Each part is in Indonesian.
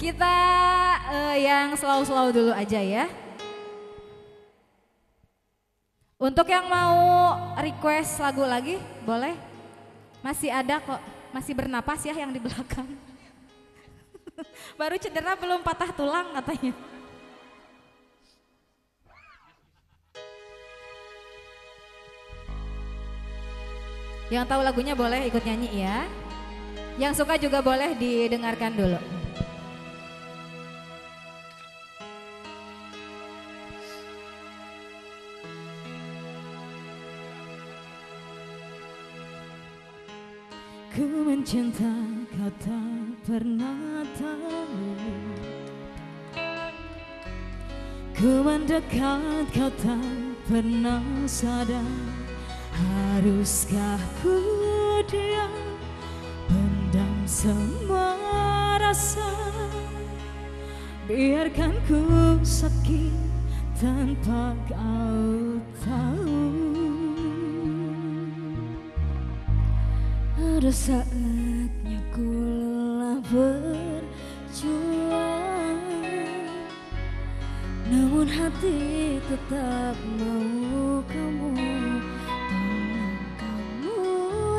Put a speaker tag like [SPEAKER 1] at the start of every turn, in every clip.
[SPEAKER 1] Kita yang slow-slow dulu aja ya. Untuk yang mau request lagu lagi, boleh? Masih ada kok, masih bernapas ya yang di belakang. Baru cedera belum patah tulang katanya. Yang tahu lagunya boleh ikut nyanyi ya. Yang suka juga boleh didengarkan dulu. Ku mencinta kau tak pernah tahu, ku mendekat kau tak pernah sadar. Haruskah ku diam, pendam semua rasa, biarkan ku sakit tanpa kau tahu. Ada saatnya ku lelah berjuang, namun hati tetap mau kamu. Tolong kamu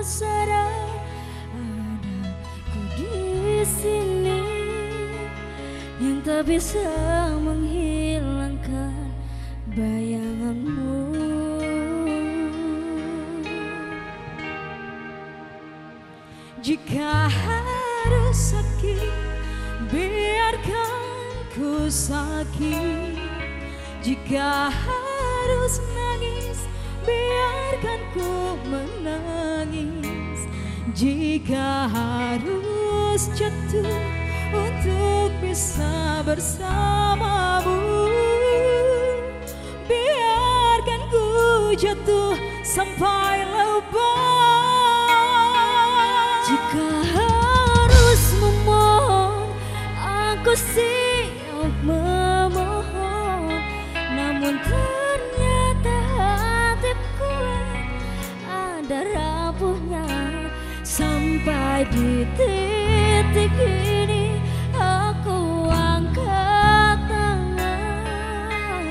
[SPEAKER 1] sadar, ada ku di sini yang tak bisa menghilangkan bayanganmu. Jika harus sakit, biarkan ku sakit. Jika harus nangis, biarkan ku menangis. Jika harus jatuh untuk bisa bersamamu, biarkan ku jatuh sampai lebah. Jika harus memohon, aku siap memohon. Namun ternyata hatiku ada rapuhnya. Sampai di titik ini aku angkat tangan,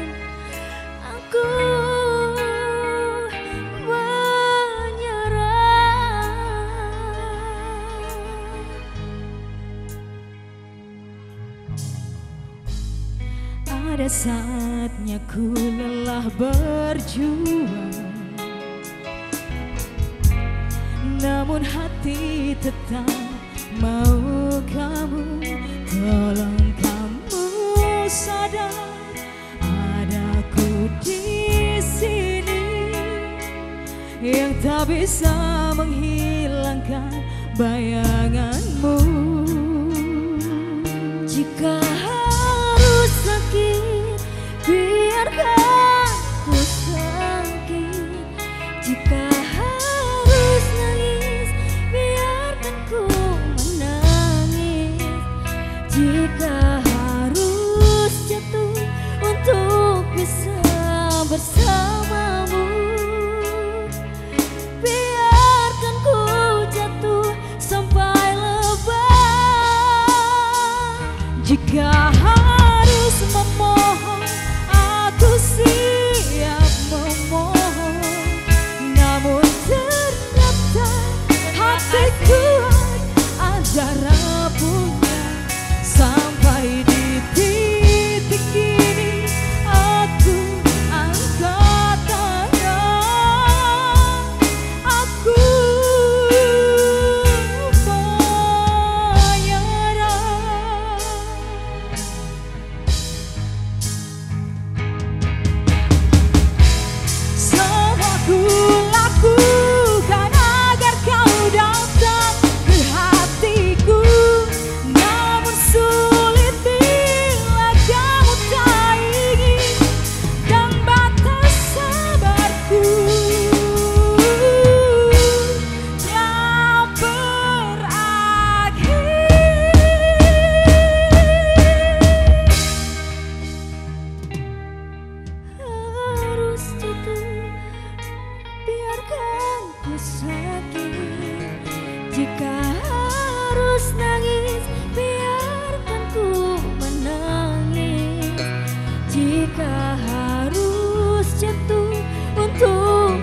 [SPEAKER 1] aku ada saatnya ku lelah berjuang, namun hati tetap mau kamu. Tolong kamu sadar, ada ku di sini yang tak bisa menghilangkan bayanganmu. Jika harus sakit, biarkan ku sakit. Jika harus nangis, biarkan ku menangis. Jika harus jatuh untuk bisa bersamamu, biarkan ku jatuh sampai lebah. Jika harus memohon, aku siap memohon. Namun ternyata hatiku ada rapuhnya. Sampai di titik ini aku angkat tangan, aku menyerah.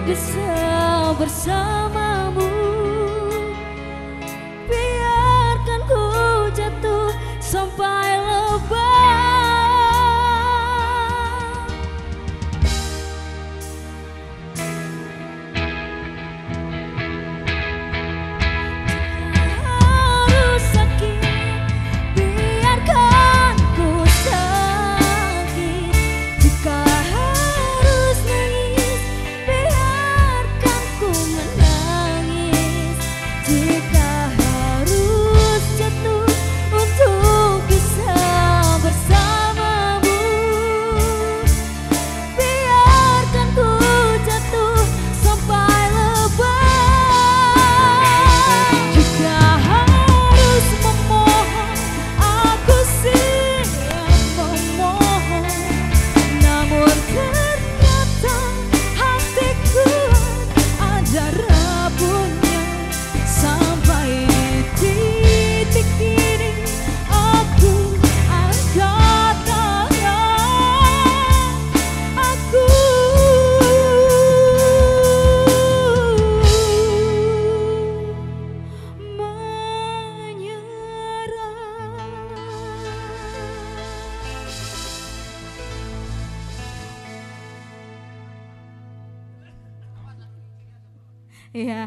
[SPEAKER 2] bisa bersamamu. Biarkan ku jatuh sampai lebah. Harus sakit, biarkan ku sakit. Jika harus nangis, biarkan ku menangis. Jika harus jatuh untuk bisa bersamamu, biarkan ku jatuh sampai lebah. Jika harus memohon, aku siap memohon. Namun ternyata hatiku ada rapuhnya. Sampai di titik ini aku angkat tangan. Aku menyerah.
[SPEAKER 1] Iya.